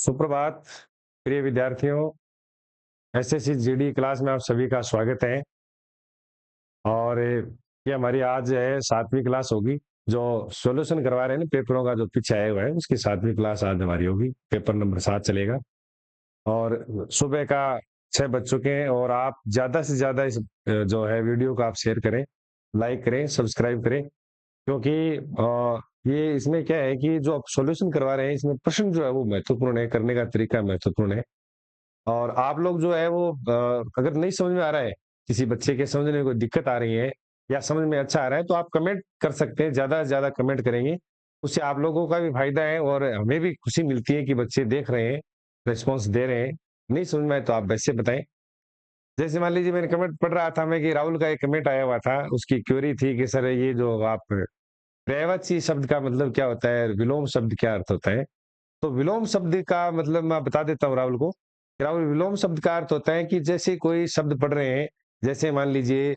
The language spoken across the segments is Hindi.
सुप्रभात प्रिय विद्यार्थियों। एसएससी जीडी क्लास में आप सभी का स्वागत है। और ये हमारी आज है 7वीं क्लास होगी। जो सॉल्यूशन करवा रहे हैं ना पेपरों का, जो पीछे आया हुआ है, उसकी 7वीं क्लास आज हमारी होगी। पेपर नंबर 7 चलेगा और सुबह का 6 बज चुके हैं। और आप ज्यादा से ज्यादा इस जो है वीडियो को आप शेयर करें, लाइक करें, सब्सक्राइब करें, क्योंकि ये इसमें क्या है कि जो आप सॉल्यूशन करवा रहे हैं इसमें प्रश्न जो है वो महत्वपूर्ण है, करने का तरीका महत्वपूर्ण है। और आप लोग जो है वो अगर नहीं समझ में आ रहा है, किसी बच्चे के समझने में कोई दिक्कत आ रही है या समझ में अच्छा आ रहा है, तो आप कमेंट कर सकते हैं। ज्यादा से ज्यादा कमेंट करेंगे, उससे आप लोगों का भी फायदा है और हमें भी खुशी मिलती है कि बच्चे देख रहे हैं, रिस्पॉन्स दे रहे हैं। नहीं समझ में आए तो आप वैसे बताएं। जैसे मान लीजिए मैंने कमेंट पढ़ रहा था मैं कि राहुल का एक कमेंट आया हुआ था, उसकी क्वेरी थी कि सर ये जो आप पर्यायवाची शब्द का मतलब क्या होता है, विलोम शब्द क्या अर्थ होता है। तो विलोम शब्द का मतलब मैं बता देता हूँ राहुल को। राहुल, विलोम शब्द का अर्थ होता है कि जैसे कोई शब्द पढ़ रहे हैं, जैसे मान लीजिए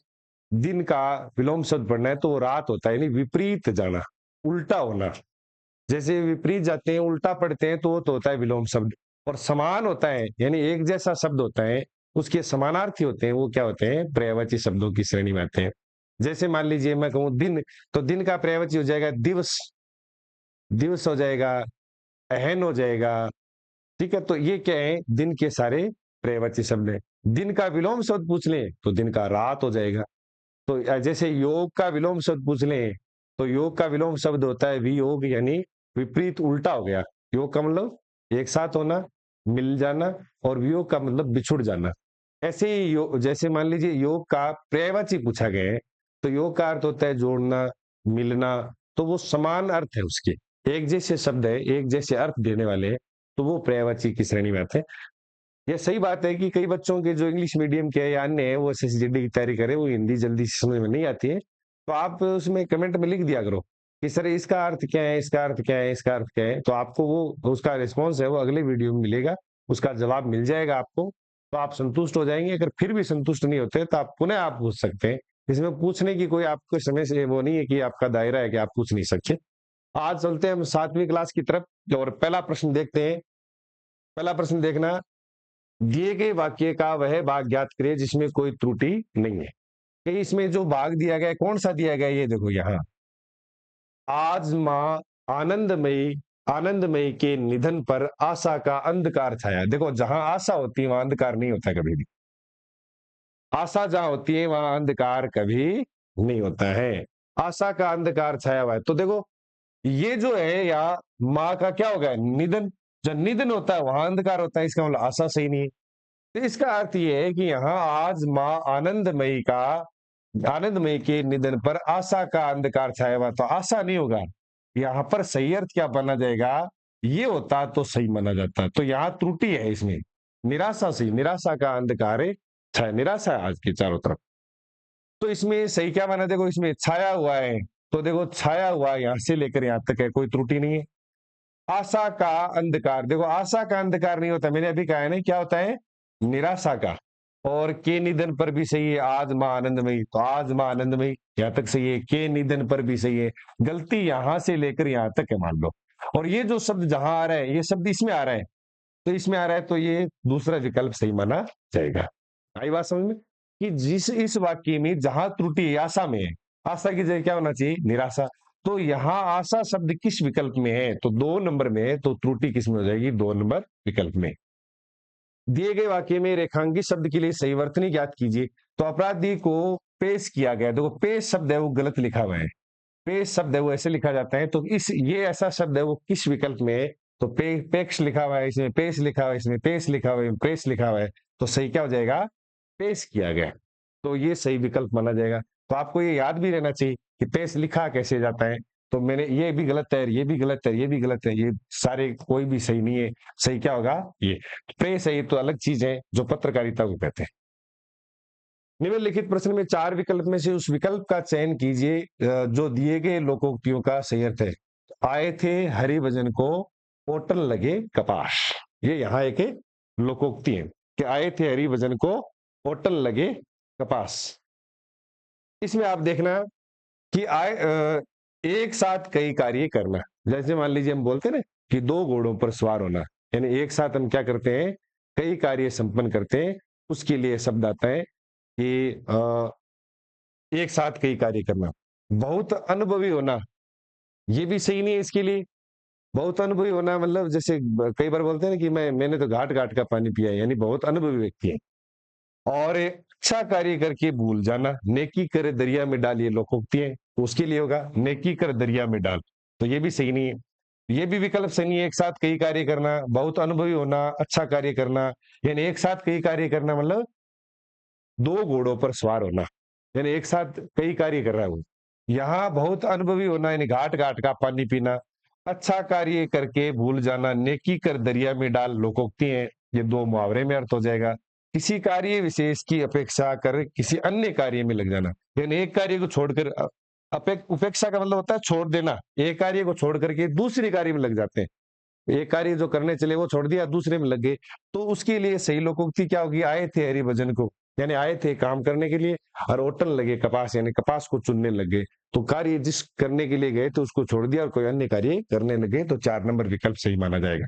दिन का विलोम शब्द पढ़ना है तो वो रात होता है, यानी विपरीत जाना, उल्टा होना। जैसे विपरीत जाते हैं, उल्टा पढ़ते हैं, तो वो तो होता है विलोम शब्द। और समान होता है, यानी एक जैसा शब्द होता है, उसके समानार्थी होते हैं, वो क्या होते हैं, पर्यायवाची शब्दों की श्रेणी में आते हैं। जैसे मान लीजिए मैं कहूँ दिन, तो दिन का पर्यायवाची हो जाएगा दिवस, दिवस हो जाएगा, अहन हो जाएगा। ठीक है, तो ये क्या है, दिन के सारे पर्यायवाची शब्द है। दिन का विलोम शब्द पूछ लें तो दिन का रात हो जाएगा। तो जैसे योग का विलोम शब्द पूछ लें तो योग का विलोम शब्द होता है वियोग, यानी विपरीत, उल्टा हो गया। योग का मतलब एक साथ होना, मिल जाना, और वियोग का मतलब बिछुड़ जाना। ऐसे ही योग, जैसे मान लीजिए योग का पर्यायवाची पूछा गया है, तो योग का अर्थ होता है जोड़ना, मिलना। तो वो समान अर्थ है उसके, एक जैसे शब्द है, एक जैसे अर्थ देने वाले हैं, तो वो पर्यायवाची की श्रेणी में आते हैं। ये सही बात है कि कई बच्चों के जो इंग्लिश मीडियम के या अन्य है, वो एसएससीजीडी की तैयारी करें, वो हिंदी जल्दी से समझ में नहीं आती है। तो आप उसमें कमेंट में लिख दिया करो कि सर इसका अर्थ क्या है, इसका अर्थ क्या है, इसका अर्थ क्या है। तो आपको वो उसका रिस्पॉन्स है वो अगले वीडियो में मिलेगा, उसका जवाब मिल जाएगा आपको। तो आप संतुष्ट हो जाएंगे। अगर फिर भी संतुष्ट नहीं होते तो आप पुनः आप पूछ सकते हैं। इसमें पूछने की कोई आपको समय से वो नहीं है कि आपका दायरा है कि आप पूछ नहीं सकते। आज चलते हैं हम 7वीं क्लास की तरफ और पहला प्रश्न देखते हैं। पहला प्रश्न देखना, दिए गए वाक्य का वह भाग ज्ञात करिए जिसमें कोई त्रुटि नहीं है। कि इसमें जो भाग दिया गया है कौन सा दिया गया है, ये देखो यहाँ, आज माँ आनंदमयी, आनंदमयी के निधन पर आशा का अंधकार छाया। देखो, जहां आशा होती है वहां अंधकार नहीं होता कभी भी। आशा जहां होती है वहां अंधकार कभी नहीं होता है। आशा का अंधकार छाया हुआ है। तो देखो, ये जो है यहाँ माँ का क्या हो गया, निधन। जब निधन होता है वहां अंधकार होता है, इसका मतलब आशा सही नहीं है। तो इसका अर्थ ये है कि यहाँ आज माँ आनंदमयी का, आनंदमयी के निधन पर आशा का अंधकार छाया हुआ, तो आशा नहीं होगा। यहाँ पर सही अर्थ क्या माना जाएगा, ये होता तो सही माना जाता। तो यहाँ त्रुटि है इसमें, निराशा सही, निराशा का अंधकार छाया, निराशा है आज के चारों तरफ। तो इसमें सही क्या माना, देखो इसमें छाया हुआ है, तो देखो छाया हुआ यहाँ से लेकर यहाँ तक है, कोई त्रुटि नहीं है। आशा का अंधकार, देखो आशा का अंधकार नहीं होता, मैंने अभी कहा है ना, क्या होता है, निराशा का। और के निधन पर भी सही है, आज मां आनंदमयी, तो आज मां आनंदमयी यहां तक सही है, के निधन पर भी सही है। गलती यहां से लेकर यहां तक है मान लो। और ये जो शब्द जहां आ रहा है, ये शब्द इसमें आ रहा है, तो इसमें आ रहा है, तो ये दूसरा विकल्प सही माना जाएगा। आई बात समझ में, कि जिस इस वाक्य में जहां त्रुटि आशा में है, आशा की जगह क्या होना चाहिए, निराशा। तो यहां आशा शब्द किस विकल्प में है, तो 2 नंबर में है, तो त्रुटि किस में हो जाएगी, 2 नंबर विकल्प में। दिए गए वाक्य में रेखांकित शब्द के लिए सही वर्तनी ज्ञात कीजिए। तो अपराधी को पेश किया गया, देखो पेश शब्द है वो गलत लिखा हुआ है, पेश शब्द है वो ऐसे लिखा जाता है, तो इस ये ऐसा शब्द है वो किस विकल्प में है, तो पेक्ष लिखा हुआ है, इसमें पेश लिखा हुआ है, इसमें पेश लिखा हुआ है, पेश लिखा हुआ है, तो सही क्या हो जाएगा, पेश किया गया। तो ये सही विकल्प माना जाएगा। तो आपको ये याद भी रहना चाहिए कि पेश लिखा कैसे जाता है। तो मैंने ये भी गलत है, ये भी गलत है, ये भी गलत है, ये सारे कोई भी सही नहीं है। सही क्या होगा, ये प्रेस है, ये तो अलग चीज है जो पत्रकारिता को कहते हैं। निम्नलिखित प्रश्न में 4 विकल्प में से उस विकल्प का चयन कीजिए जो दिए गए लोकोक्तियों का सही अर्थ है। आए थे हरिभजन को पोटल लगे कपास, ये यहाँ एक लोकोक्ति है कि आए थे हरिभजन को पोटल लगे कपास। इसमें आप देखना कि एक साथ कई कार्य करना। जैसे मान लीजिए हम बोलते हैं ना कि 2 घोड़ों पर सवार होना, यानी एक साथ हम क्या करते हैं, कई कार्य संपन्न करते हैं, उसके लिए शब्द आता है कि एक साथ कई कार्य करना। बहुत अनुभवी होना, ये भी सही नहीं है इसके लिए। बहुत अनुभवी होना मतलब जैसे कई बार बोलते हैं ना कि मैंने तो घाट-घाट का पानी पिया है, यानी बहुत अनुभवी व्यक्ति है। और अच्छा कार्य करके भूल जाना, नेकी करे दरिया में डाल, ये लोकोक्ति है, तो उसके लिए होगा नेकी कर दरिया में डाल, तो ये भी सही नहीं है। ये भी विकल्प सही नहीं है, एक साथ कई कार्य करना, बहुत अनुभवी होना, अच्छा कार्य करना, यानी एक साथ कई कार्य करना मतलब 2 घोड़ों पर सवार होना, यानी एक साथ कई कार्य कर रहा है वो। यहाँ बहुत अनुभवी होना यानी घाट-घाट का पानी पीना, अच्छा कार्य करके भूल जाना, नेकी कर दरिया में डाल लोकोक्ति है, ये 2 मुहावरे में अर्थ हो जाएगा। किसी कार्य विशेष की अपेक्षा कर किसी अन्य कार्य में लग जाना, यानी एक कार्य को छोड़कर उपेक्षा का मतलब होता है छोड़ देना, एक कार्य को छोड़ करके दूसरे कार्य में लग जाते हैं। एक कार्य जो करने चले वो छोड़ दिया, दूसरे में लग गए, तो उसके लिए सही लोकोक्ति क्या होगी, आए थे हरि भजन को, यानी आए थे काम करने के लिए और ओटन लगे कपास, यानी कपास को चुनने लग गए, तो कार्य जिस करने के लिए गए तो उसको छोड़ दिया और कोई अन्य कार्य करने लगे, तो 4 नंबर विकल्प सही माना जाएगा।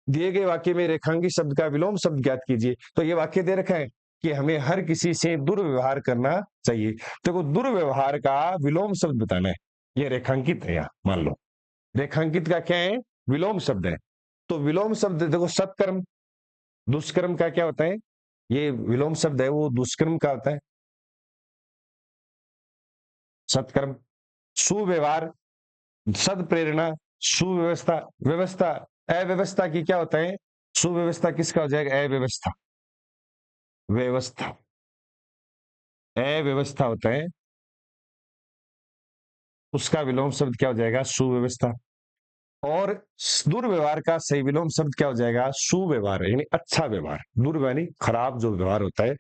दिए गए वाक्य में रेखांकित शब्द का विलोम शब्द ज्ञात कीजिए, तो ये वाक्य दे रखा है कि हमें हर किसी से दुर्व्यवहार करना चाहिए, तो दुर्व्यवहार का विलोम शब्द बताना है, ये रेखांकित है यहाँ मान लो, रेखांकित का क्या है, विलोम शब्द है। तो विलोम शब्द देखो, सत्कर्म, दुष्कर्म का क्या होता है, ये विलोम शब्द है, वो दुष्कर्म का होता है। सत्कर्म, सुव्यवहार, सदप्रेरणा, सुव्यवस्था, व्यवस्था, अव्यवस्था की क्या होता है, सुव्यवस्था किसका हो जाएगा, अव्यवस्था, व्यवस्था, अव्यवस्था होता है, उसका विलोम शब्द क्या हो जाएगा, सुव्यवस्था। और दुर्व्यवहार का सही विलोम शब्द क्या हो जाएगा, सुव्यवहार, यानी अच्छा व्यवहार, दुर्व्यवहार यानी खराब जो व्यवहार होता है,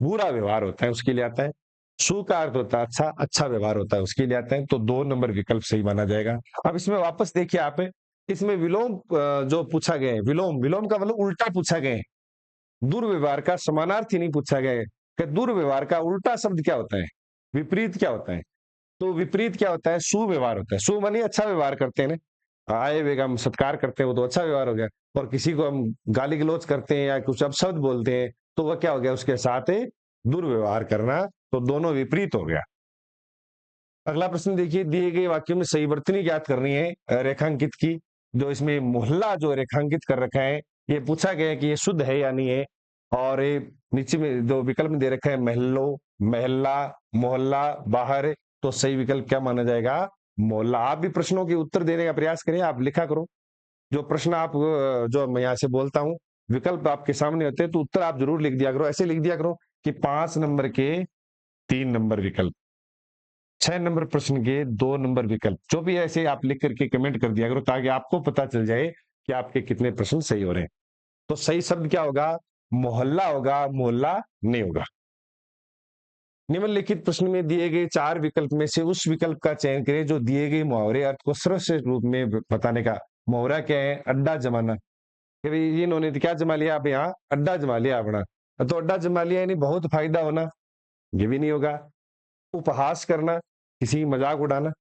बुरा व्यवहार होता है उसके लिए आता है, सु का अर्थ होता है अच्छा, अच्छा व्यवहार होता है उसके लिए आता है, तो 2 नंबर विकल्प सही माना जाएगा। अब इसमें वापस देखिए आप, इसमें विलोम जो पूछा गया है, विलोम, विलोम का मतलब उल्टा पूछा गया है, दुर्व्यवहार का समानार्थी नहीं पूछा गया है कि दुर्व्यवहार का उल्टा शब्द क्या होता है, विपरीत क्या होता है, तो विपरीत क्या होता है, सुव्यवहार होता है। सु मानिए अच्छा व्यवहार करते हैं ना, आए हुए का हम सत्कार करते हैं, वो तो अच्छा व्यवहार हो गया, और किसी को हम गाली गलौज करते हैं या कुछ अपशब्द बोलते हैं, तो वह क्या हो गया, उसके साथ दुर्व्यवहार करना, तो दोनों विपरीत हो गया। अगला प्रश्न देखिए, दिए गए वाक्यों में सही वर्तनी ज्ञात करनी है रेखांकित की, जो इसमें मोहल्ला जो रेखांकित कर रखा है, ये पूछा गया है कि ये शुद्ध है या नहीं है, और ये नीचे में जो विकल्प में दे रखा है महल्लो, महल्ला, मोहल्ला, बाहर, तो सही विकल्प क्या माना जाएगा, मोहल्ला। आप भी प्रश्नों के उत्तर देने का प्रयास करें, आप लिखा करो जो प्रश्न आप जो मैं यहाँ से बोलता हूँ, विकल्प आपके सामने होते हैं, तो उत्तर आप जरूर लिख दिया करो, ऐसे लिख दिया करो कि 5 नंबर के 3 नंबर विकल्प, 6 नंबर प्रश्न के 2 नंबर विकल्प, जो भी ऐसे आप लिख करके कमेंट कर दिया करो, ताकि आपको पता चल जाए कि आपके कितने प्रश्न सही हो रहे हैं। तो सही शब्द क्या होगा, मोहल्ला होगा, मोहल्ला नहीं होगा। निम्नलिखित प्रश्न में दिए गए 4 विकल्प में से उस विकल्प का चयन करें जो दिए गए मुहावरे अर्थ को सर्वश्रेष्ठ रूप में बताने का। मुहावरा क्या है, अड्डा जमाना, कि भाई ये इन्होंने क्या जमा लिया, आप यहाँ अड्डा जमा लिया अपना, तो अड्डा जमा लिया यानी बहुत फायदा होना, ये भी नहीं होगा। उपहास करना, किसी की मजाक उड़ाना,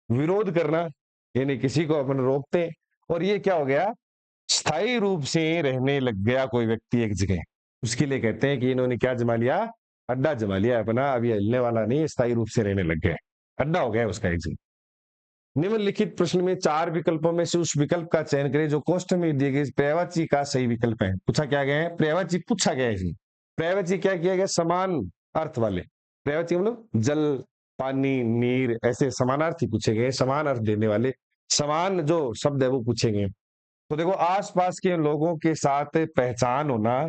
विरोध करना, यानी किसी को अपन रोकते हैं, और ये क्या हो गया, स्थायी रूप से रहने लग गया कोई व्यक्ति एक जगह, उसके लिए कहते हैं कि इन्होंने क्या जमा लिया, अड्डा जमा लिया अपना, अब ये हिलने वाला नहीं, स्थायी रूप से रहने लग गए, अड्डा हो गया उसका एक जगह। निम्नलिखित प्रश्न में 4 विकल्पों में से उस विकल्प का चयन करें जो कोष्ठक में दिए गए पर्यायवाची का सही विकल्प है। पूछा क्या गया है, पर्यायवाची पूछा गया है इसमें। पर्यायवाची क्या किया गया, समान अर्थ वाले, पर्यायवाची मतलब जल, पानी, नीर, ऐसे समानार्थी पूछे गए, समान अर्थ देने वाले, समान जो शब्द है वो पूछे गए। तो देखो, आसपास के लोगों के साथ पहचान होना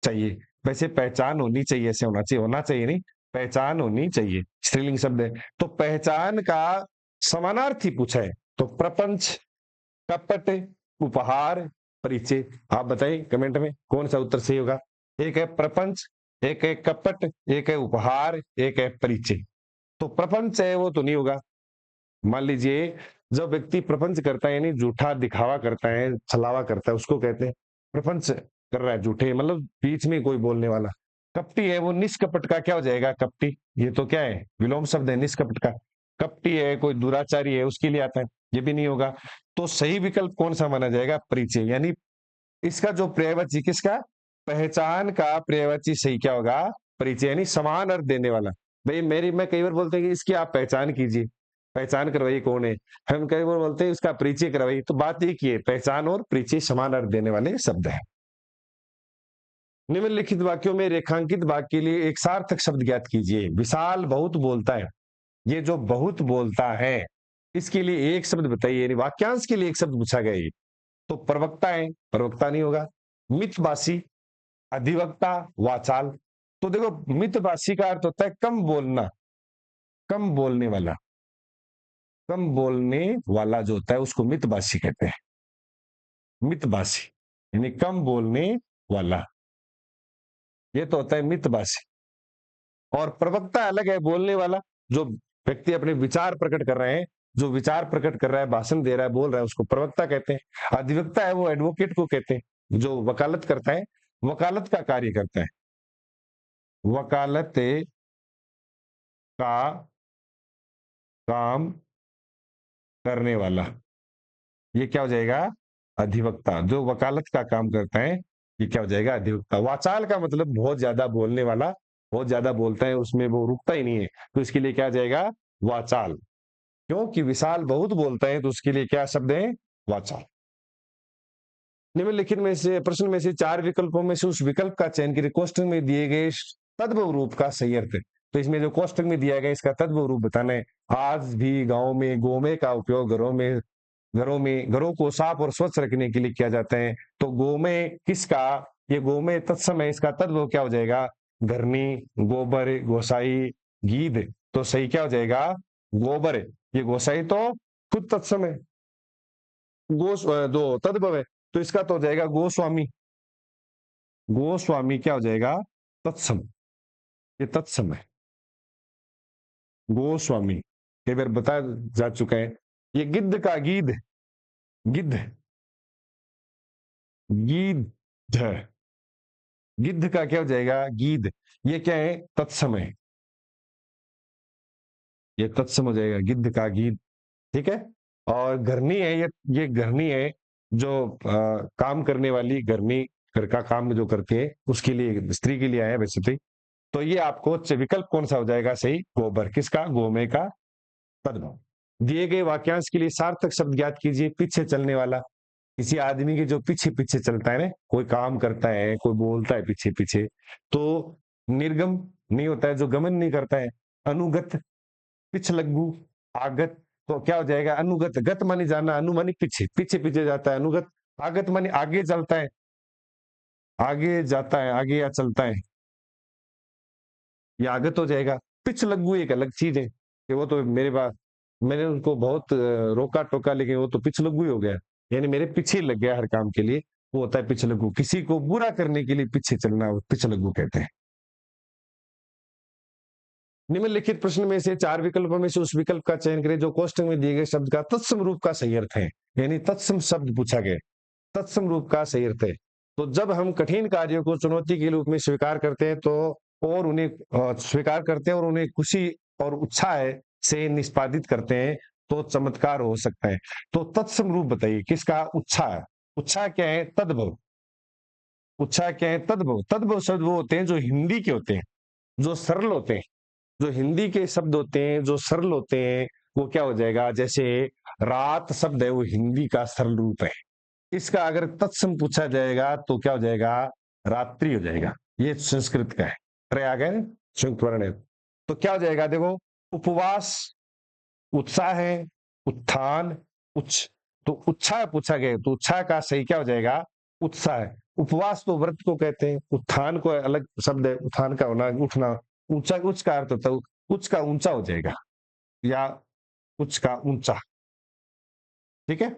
चाहिए, वैसे पहचान होनी चाहिए, ऐसे होना चाहिए नहीं, पहचान होनी चाहिए, स्त्रीलिंग शब्द है, तो पहचान का समानार्थी पूछा है, तो प्रपंच, कपट, उपहार, परिचय। आप बताइए कमेंट में कौन सा उत्तर सही होगा, एक है प्रपंच, एक है कपट, एक है उपहार, एक है परिचय। तो प्रपंच है वो तो नहीं होगा। मान लीजिए जब व्यक्ति प्रपंच करता है यानी झूठा दिखावा करता है, छलावा करता है, उसको कहते हैं प्रपंच कर रहा है, झूठे मतलब बीच में कोई बोलने वाला। कपटी है वो, निष्कपट का क्या हो जाएगा, कपटी, ये तो क्या है, विलोम शब्द है निष्कपट का। कपटी है कोई दुराचारी है, उसके लिए आता है, ये भी नहीं होगा। तो सही विकल्प कौन सा माना जाएगा, परिचय, यानी इसका जो पर्यायवाची किसका, पहचान का पर्यायवाची सही क्या होगा, परिचय, यानी समान अर्थ देने वाला। भाई मेरी मैं कई बार बोलते हैं कि इसकी आप पहचान कीजिए, पहचान करवाइए कौन है। हम कई बार बोलते हैं इसका परिचय करवाइए, तो बात एक ही है, पहचान और परिचय समान अर्थ देने वाले शब्द है। निम्नलिखित वाक्यों में रेखांकित वाक्य के लिए एक सार्थक शब्द ज्ञात कीजिए। विशाल बहुत बोलता है, ये जो बहुत बोलता है इसके लिए एक शब्द बताइए, यानी वाक्यांश के लिए एक शब्द पूछा गया है। तो प्रवक्ता है, प्रवक्ता नहीं होगा। मितभाषी, अधिवक्ता, वाचाल। तो देखो मितभाषी का अर्थ होता है कम बोलना, कम बोलने वाला, कम बोलने वाला जो होता है उसको मितभाषी कहते हैं। मितभाषी यानी कम बोलने वाला, ये तो होता है मितभाषी। और प्रवक्ता अलग है, बोलने वाला, जो व्यक्ति अपने विचार प्रकट कर रहे हैं, जो विचार प्रकट कर रहा है, भाषण दे रहा है, बोल रहा है, उसको प्रवक्ता कहते हैं। अधिवक्ता है वो एडवोकेट को कहते हैं, जो वकालत करता है, वकालत का कार्य करता है, वकालत का काम करने वाला, ये क्या हो जाएगा, अधिवक्ता। जो वकालत का काम करता है ये क्या हो जाएगा, अधिवक्ता। वाचाल का मतलब बहुत ज्यादा बोलने वाला, बहुत ज्यादा बोलता है, उसमें वो रुकता ही नहीं है, तो इसके लिए क्या हो जाएगा, वाचाल। क्योंकि विशाल बहुत बोलता है तो उसके लिए क्या शब्द है, वाचाल। निम्नलिखित में से प्रश्न में से चार विकल्पों में से उस विकल्प का चयन करिए। कोष्टक में दिए गए तद्भव रूप का सही अर्थ है। तो इसमें जो कोष्टक में दिया गया इसका तद्भव रूप बताना है। आज भी गांव में गोमे का उपयोग घरों को साफ और स्वच्छ रखने के लिए किया जाता है। तो गोमे किसका, ये गोमे तत्सम है, इसका तद्भव क्या हो जाएगा, घरनी, गोबर, गोसाई, गीध। तो सही क्या हो जाएगा, गोबर है। ये गोसाई तो खुद तत्सम है, गोस दो तद्भव है, तो इसका तो हो जाएगा गोस्वामी। गोस्वामी क्या हो जाएगा, तत्सम, ये तत्सम है, गोस्वामी। कई बार बताया जा चुका है। ये गिद्ध का गीध, गिद्ध, गीध, गिद्ध का क्या हो जाएगा, गीध। ये क्या है, तत्सम है, ये तत्सम हो जाएगा, गिद्ध का गीध। ठीक है। और घरनी है, ये घरनी है, जो काम करने वाली घरनी, घर का काम जो करके उसके लिए, स्त्री के लिए आया वैसे तो। तो ये आपको विकल्प कौन सा हो जाएगा सही, गोबर किसका, गोमे का तद्भव। दिए गए वाक्यांश के लिए सार्थक शब्द ज्ञात कीजिए। पीछे चलने वाला, किसी आदमी के जो पीछे पीछे चलता है ना, कोई काम करता है, कोई बोलता है पीछे पीछे, तो निर्गम नहीं होता है, जो गमन नहीं करता है। अनुगत, पिछलग्गू, आगत। तो क्या हो जाएगा, अनुगत, गत मानी जाना, अनु मानी पीछे, पीछे पीछे जाता है, अनुगत। आगत मानी आगे चलता है, आगे जाता है, आगे या चलता है, ये आगत हो जाएगा। पिछलग्गू एक अलग चीज है, कि वो तो मेरे पास, मैंने उनको बहुत रोका टोका, लेकिन वो तो पिछलग्गू ही हो गया, यानी मेरे पीछे लग गया हर काम के लिए, वो होता है पिछलग्गू। किसी को बुरा करने के लिए पीछे चलना, वो पिछलग्गू कहते हैं। निम्नलिखित प्रश्न में से चार विकल्पों में से उस विकल्प का चयन करें जो कोष्टक में दिए गए शब्द का तत्सम रूप का सही अर्थ है, यानी तत्सम शब्द पूछा गया, तत्सम रूप का सही अर्थ है। तो जब हम कठिन कार्यों को चुनौती के रूप में स्वीकार करते हैं, तो और उन्हें स्वीकार करते हैं और उन्हें खुशी और उत्साह से निष्पादित करते हैं, तो चमत्कार हो सकता है। तो तत्सम रूप बताइए किसका, उत्साह। उत्साह क्या है, तद्भव। उत्साह क्या है, तद्भव। तद्भव शब्द वो होते हैं जो हिंदी के होते हैं, जो सरल होते हैं, जो हिंदी के शब्द होते हैं, जो सरल होते हैं, वो क्या हो जाएगा, जैसे रात शब्द है वो हिंदी का सरल रूप है। इसका अगर तत्सम पूछा जाएगा तो क्या हो जाएगा, रात्रि हो जाएगा। ये संस्कृत का है, प्रयाग है, संयुक्त वर्ण है। तो क्या हो जाएगा, देखो, उपवास, उत्साह है, उत्थान, उच्च। तो उत्साह पूछा गया तो उत्साह का सही क्या हो जाएगा, उत्साह। उपवास तो व्रत को कहते हैं, उत्थान को अलग शब्द है, उत्थान का होना, उठना। ऊंचा, उच्च का अर्थ होता है, उच्च का ऊंचा हो जाएगा, या उच्च का ऊंचा। ठीक है।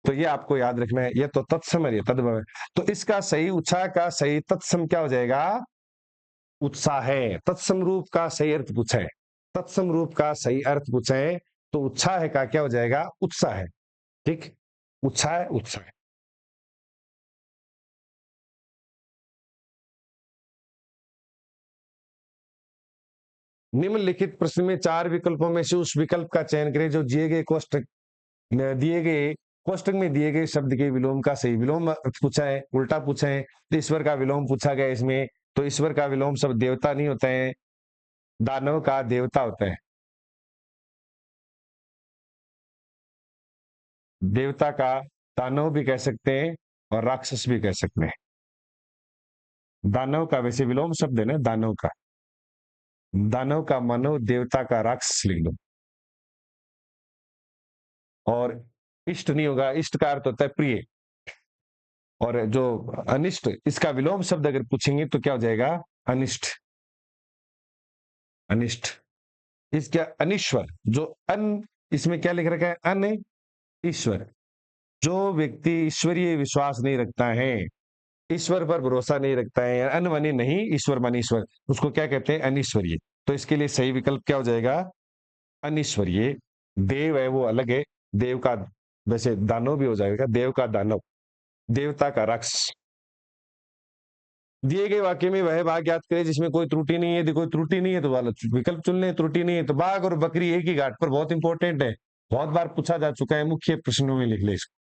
तो ये आपको याद रखना है, ये तो तत्सम है, ये तद्भव है। तो इसका सही, उत्साह का सही तत्सम क्या हो जाएगा, उत्साह है। तत्सम रूप का सही अर्थ पूछा है, तत्सम रूप का सही अर्थ पूछा है, तो उत्साह का क्या हो जाएगा, उत्साह है। ठीक, उत्साह, उत्साह। निम्नलिखित प्रश्न में चार विकल्पों में से उस विकल्प का चयन करें जो दिए गए कोष्टक, दिए गए कोष्टक में दिए गए शब्द के विलोम का सही विलोम अर्थ पूछा है, उल्टा पूछा है, तो ईश्वर का विलोम पूछा गया इसमें। तो ईश्वर का विलोम शब्द देवता नहीं होता है, दानव का देवता होता है। देवता का दानव भी कह सकते हैं और राक्षस भी कह सकते हैं। दानव का वैसे विलोम शब्द है ना, दानव का, दानव का मानव, देवता का राक्षस लिख लो। और इष्ट नहीं होगा, इष्ट का अर्थ होता है प्रिय। और जो अनिष्ट, इसका विलोम शब्द अगर पूछेंगे तो क्या हो जाएगा, अनिष्ट। अनिष्ट, इसका अनिश्वर, जो अन, इसमें क्या लिख रखा है, अन ईश्वर। जो व्यक्ति ईश्वरीय विश्वास नहीं रखता है, ईश्वर पर भरोसा नहीं रखता है, अन मानी नहीं, ईश्वर मानी ईश्वर, उसको क्या कहते हैं, अनिश्वरीय। तो इसके लिए सही विकल्प क्या हो जाएगा, अनिश्वरीय। देव है वो अलग है, देव का, वैसे दानव भी हो जाएगा, देव का दानव, देवता का राक्षस। दिए गए वाक्य में वह भाग याद करें जिसमें कोई त्रुटि नहीं है। यदि कोई त्रुटि नहीं है तो वाला विकल्प चुन ले, त्रुटि नहीं है तो बाघ और बकरी एक ही घाट पर, बहुत इंपॉर्टेंट है, बहुत बार पूछा जा चुका है, मुख्य प्रश्नों में लिख ले इसको,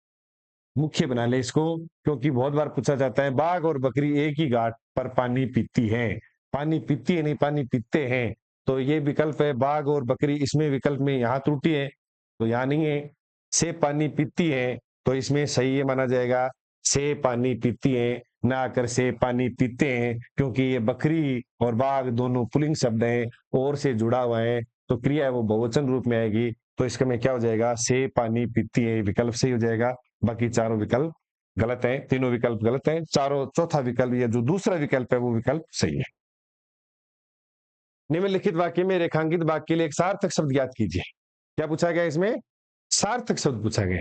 मुख्य बना ले इसको, क्योंकि बहुत बार पूछा जाता है। बाघ और बकरी एक ही घाट पर पानी पीती है, पानी पीती है नहीं, पानी पीते हैं। तो ये विकल्प है बाघ और बकरी, इसमें विकल्प में यहाँ त्रुटि है तो यहाँ नहीं है। से पानी पीती है तो इसमें सही है माना जाएगा, से पानी पीती है, ना कर से पानी पीते हैं, क्योंकि ये बकरी और बाघ दोनों पुल्लिंग शब्द हैं, और से जुड़ा हुआ है, तो क्रिया है वो बहुवचन रूप में आएगी। तो इसका में क्या हो जाएगा, से पानी पीती है, विकल्प सही हो जाएगा। बाकी चारों विकल्प गलत है, तीनों विकल्प गलत है, चारों, चौथा विकल्प या जो दूसरा विकल्प है वो विकल्प सही है। निम्नलिखित वाक्य में रेखांकित वाक्य के लिए एक सार्थक शब्द याद कीजिए। क्या पूछा गया इसमें, सार्थक शब्द पूछा गया।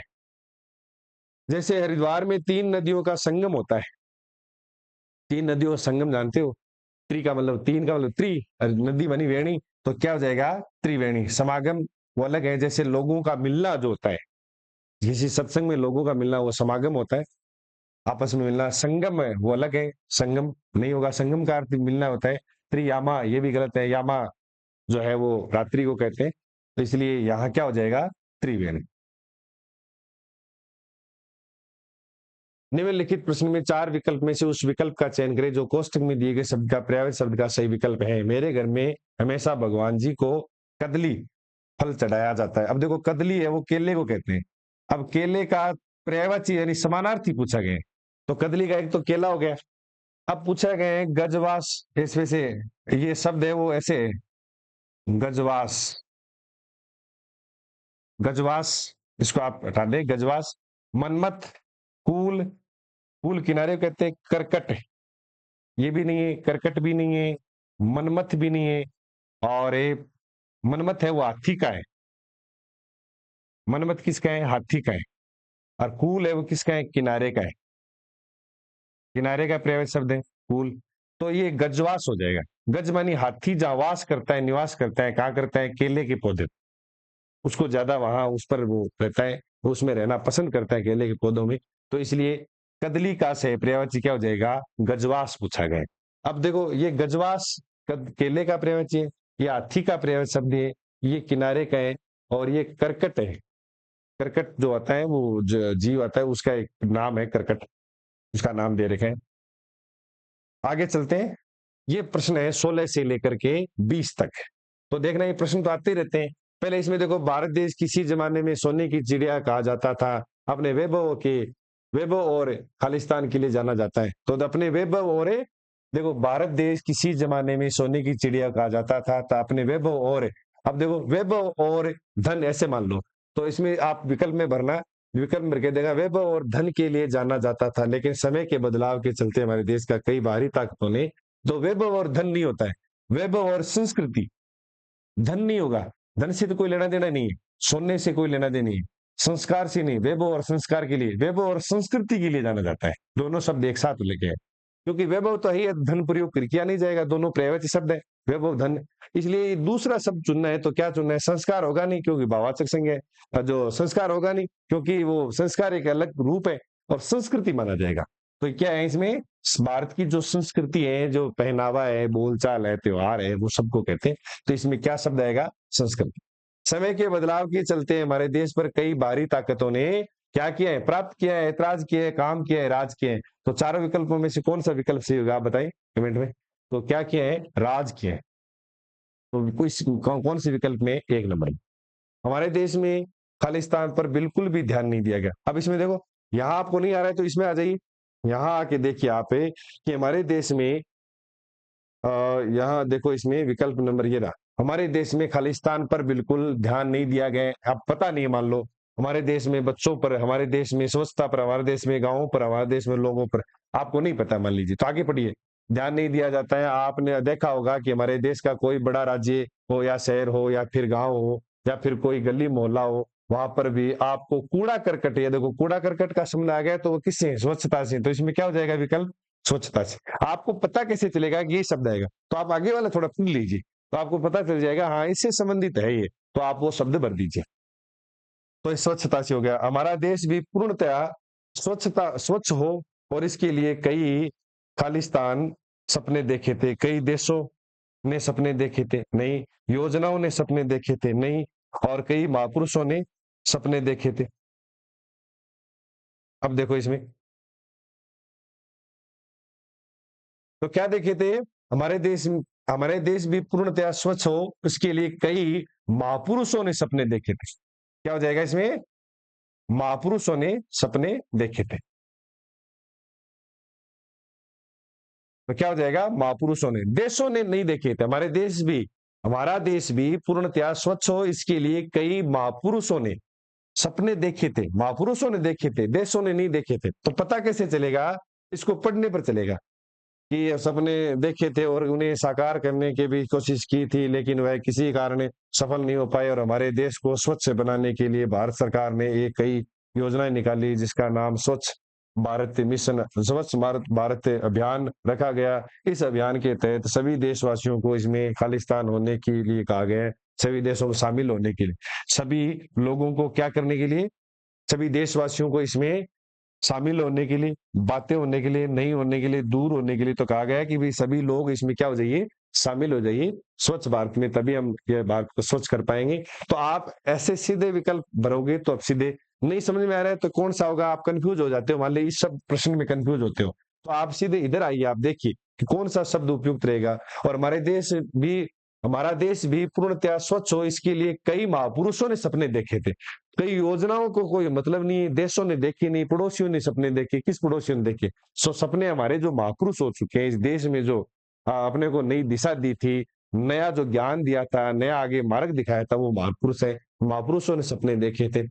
जैसे हरिद्वार में 3 नदियों का संगम होता है, 3 नदियों का संगम जानते हो, त्रि का मतलब, 3 का मतलब त्रि, नदी बनी वेणी, तो क्या हो जाएगा, त्रिवेणी। समागम वो अलग है, जैसे लोगों का मिलना जो होता है, किसी सत्संग में लोगों का मिलना वो समागम होता है, आपस में मिलना। संगम है वो अलग है, संगम नहीं होगा, संगम का अर्थ मिलना होता है। त्रियामा ये भी गलत है, यामा जो है वो रात्रि को कहते हैं, तो इसलिए यहाँ क्या हो जाएगा, त्रिवेणी। निम्नलिखित प्रश्न में 4 विकल्प में से उस विकल्प का चयन करें जो कोष्ठक में दिए गए शब्द का पर्यायवाची शब्द का सही विकल्प है। मेरे घर में हमेशा भगवान जी को कदली फल चढ़ाया जाता है। अब देखो कदली है वो केले को कहते हैं, अब केले का पर्यायवाची यानी समानार्थी पूछा गया, तो कदली का एक तो केला हो गया। अब पूछा गया है गजवास, इसमें से ये शब्द है वो ऐसे है, गजवास, गजवास, इसको आप हटा दें, गजवास। मनमत, कूल, कूल किनारे को कहते हैं, करकट ये भी नहीं है, करकट भी नहीं है, मनमथ भी नहीं है, और ये मनमथ है वो हाथी का है, मनमथ किसका है, हाथी का है, और कूल है वो किसका है, किनारे का है, किनारे का पर्यायवाची शब्द है कूल। तो ये गजवास हो जाएगा। गज मानी हाथी जहाँ वास करता है, निवास करता है, कहाँ करता है, केले के पौधे, उसको ज्यादा वहां उस पर वो रहता है, वो उसमें रहना पसंद करता है केले के पौधों में, तो इसलिए कदली का से पर्यायवाची क्या हो जाएगा, गजवास पूछा गया। अब देखो ये गजवास केले का पर्यायवाची है, ये हाथी का पर्यायवाची शब्द है, ये किनारे का है, और ये करकट है। करकट जो आता है वो जीव आता है, उसका एक नाम है करकट, उसका नाम दे रखे हैं। आगे चलते हैं, ये प्रश्न है 16 से लेकर के 20 तक। तो देखना ये प्रश्न तो आते ही रहते हैं। पहले इसमें देखो, भारत देश किसी जमाने में सोने की चिड़िया कहा जाता था, अपने वैभव और खालिस्तान के लिए जाना जाता है। तो अपने वैभव और, देखो भारत देश किसी जमाने में सोने की चिड़िया कहा जाता था, तो अपने वैभव और, अब देखो वैभव और धन ऐसे मान लो, तो इसमें आप विकल्प में भरना, विकल्प में के देगा वैभव और धन के लिए जाना जाता था, लेकिन समय के बदलाव के चलते हमारे देश का कई बाहरी ताकतों ने, तो वैभव और धन नहीं होता है, वैभव और संस्कृति, धन नहीं होगा, धन से तो कोई लेना देना नहीं है, सोने से कोई लेना देना नहीं है, संस्कार से नहीं, वैभव और संस्कार के लिए, वैभव और संस्कृति के लिए जाना जाता है, दोनों शब्द एक साथ लेके, क्योंकि वैभव तो है, धन प्रयोग किया नहीं जाएगा, दोनों पर्यायवाची शब्द है, वैभव धन। इसलिए दूसरा शब्द चुनना है तो क्या चुनना है, संस्कार होगा नहीं क्योंकि भाववाचक संज्ञा है, जो संस्कार होगा नहीं क्योंकि वो संस्कार एक अलग रूप है, और संस्कृति माना जाएगा। तो क्या है इसमें, भारत की जो संस्कृति है, जो पहनावा है, बोलचाल है, त्योहार है, वो सबको कहते हैं। तो इसमें क्या शब्द आएगा, संस्कृति। समय के बदलाव के चलते हमारे देश पर कई बाहरी ताकतों ने क्या किया है? प्राप्त किया है, ऐतराज किया है, काम किया है, राज किया है। तो चारों विकल्पों में से कौन सा विकल्प सही होगा, आप बताइए कमेंट में। तो क्या किया है? राज किया है। तो कौन से विकल्प में एक नंबर? हमारे देश में खालिस्तान पर बिल्कुल भी ध्यान नहीं दिया गया। अब इसमें देखो, यहाँ आपको नहीं आ रहा है तो इसमें आ जाइए। यहाँ आके देखिए आप कि हमारे देश में यहाँ देखो, इसमें विकल्प नंबर ये रहा, हमारे देश में खालिस्तान पर बिल्कुल ध्यान नहीं दिया गया। अब पता नहीं, मान लो हमारे देश में बच्चों पर, हमारे देश में स्वच्छता पर, हमारे देश में गांवों पर, हमारे देश में लोगों पर आपको नहीं पता, मान लीजिए, तो आगे पढ़िए। ध्यान नहीं दिया जाता है। आपने देखा होगा कि हमारे देश का कोई बड़ा राज्य हो या शहर हो या फिर गांव हो या फिर कोई गली मोहल्ला हो, वहां पर भी आपको कूड़ा करकट, ये देखो कूड़ा करकट का शब्द आ गया, तो वो किससे? स्वच्छता से। तो इसमें क्या हो जाएगा विकल्प? स्वच्छता से। आपको पता कैसे चलेगा कि ये शब्द आएगा? तो आप आगे वाला थोड़ा पढ़ लीजिए, तो आपको पता चल जाएगा, हाँ इससे संबंधित है ये, तो आप वो शब्द भर दीजिए। तो इस स्वच्छता से हो गया। हमारा देश भी पूर्णतया स्वच्छ हो, और इसके लिए कई खालिस्तान सपने देखे थे, कई देशों ने सपने देखे थे, नई योजनाओं ने सपने देखे थे, नई, और कई महापुरुषों ने सपने देखे थे। अब देखो इसमें तो क्या देखे थे? हमारे देश भी पूर्णतया स्वच्छ हो, उसके लिए कई महापुरुषों ने सपने देखे थे। क्या हो जाएगा इसमें? महापुरुषों ने सपने देखे थे। तो क्या हो जाएगा? महापुरुषों ने, देशों ने नहीं देखे थे। हमारा देश भी पूर्णतया स्वच्छ हो, इसके लिए कई महापुरुषों ने सपने देखे थे। महापुरुषों ने देखे थे, देशों ने नहीं देखे थे। तो पता कैसे चलेगा? इसको पढ़ने पर चलेगा कि ये सपने देखे थे और उन्हें साकार करने की भी कोशिश की थी, लेकिन वह किसी कारण सफल नहीं हो पाए। और हमारे देश को स्वच्छ बनाने के लिए भारत सरकार ने एक कई योजनाएं निकाली, जिसका नाम स्वच्छ भारत मिशन, स्वच्छ भारत अभियान रखा गया। इस अभियान के तहत सभी देशवासियों को इसमें खालिस्तान होने के लिए कहा गया है, सभी देशों को शामिल होने के लिए, सभी लोगों को क्या करने के लिए, सभी देशवासियों को इसमें शामिल होने के लिए, बातें होने के लिए, नहीं होने के लिए, दूर होने के लिए। तो कहा गया है कि भाई सभी लोग इसमें क्या हो जाइए, शामिल हो जाइए स्वच्छ भारत में, तभी हम ये भारत को स्वच्छ कर पाएंगे। तो आप ऐसे सीधे विकल्प भरोगे तो अब सीधे नहीं समझ में आ रहा है तो कौन सा होगा, आप कंफ्यूज हो जाते हो, मान लीजिए इस सब प्रश्न में कंफ्यूज होते हो, तो आप सीधे इधर आइए, आप देखिए कि कौन सा शब्द उपयुक्त रहेगा। और हमारा देश भी पूर्णतया स्वच्छ हो, इसके लिए कई महापुरुषों ने सपने देखे थे। कई योजनाओं को कोई मतलब नहीं, देशों ने देखी नहीं, पड़ोसियों ने सपने देखे। किस पड़ोसियों ने देखे? सपने हमारे जो महापुरुष हो चुके हैं इस देश में, जो अपने को नई दिशा दी थी, नया जो ज्ञान दिया था, नया आगे मार्ग दिखाया था, वो महापुरुष है। महापुरुषों ने सपने देखे थे।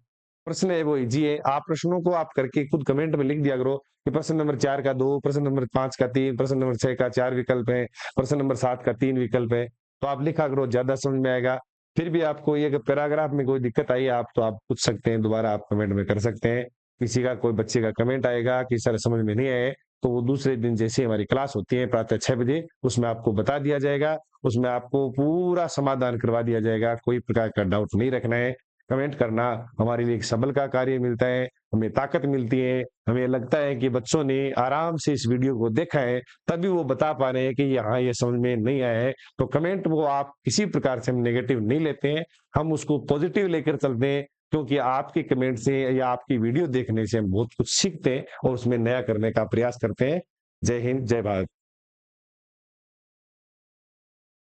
प्रश्न है वो इजी है। आप प्रश्नों को आप करके खुद कमेंट में लिख दिया करो कि प्रश्न नंबर 4 का 2, प्रश्न नंबर 5 का 3, प्रश्न नंबर 6 का 4 विकल्प है, प्रश्न नंबर 7 का 3 विकल्प है। तो आप लिखा करो, ज्यादा समझ में आएगा। फिर भी आपको ये पैराग्राफ में कोई दिक्कत आई आप, तो आप पूछ सकते हैं, दोबारा आप कमेंट में कर सकते हैं। किसी का, कोई बच्चे का कमेंट आएगा कि सर समझ में नहीं आए, तो वो दूसरे दिन जैसे हमारी क्लास होती है प्रातः 6 बजे, उसमें आपको बता दिया जाएगा, उसमें आपको पूरा समाधान करवा दिया जाएगा। कोई प्रकार का डाउट नहीं रखना है। कमेंट करना हमारे लिए एक सबल का कार्य मिलता है, हमें ताकत मिलती है। हमें लगता है कि बच्चों ने आराम से इस वीडियो को देखा है, तभी वो बता पा रहे हैं कि यहाँ ये समझ में नहीं आया है। तो कमेंट वो आप किसी प्रकार से हम नेगेटिव नहीं लेते हैं, हम उसको पॉजिटिव लेकर चलते हैं, क्योंकि आपके कमेंट से या आपकी वीडियो देखने से हम बहुत कुछ सीखते हैं और उसमें नया करने का प्रयास करते हैं। जय हिंद, जय भारत।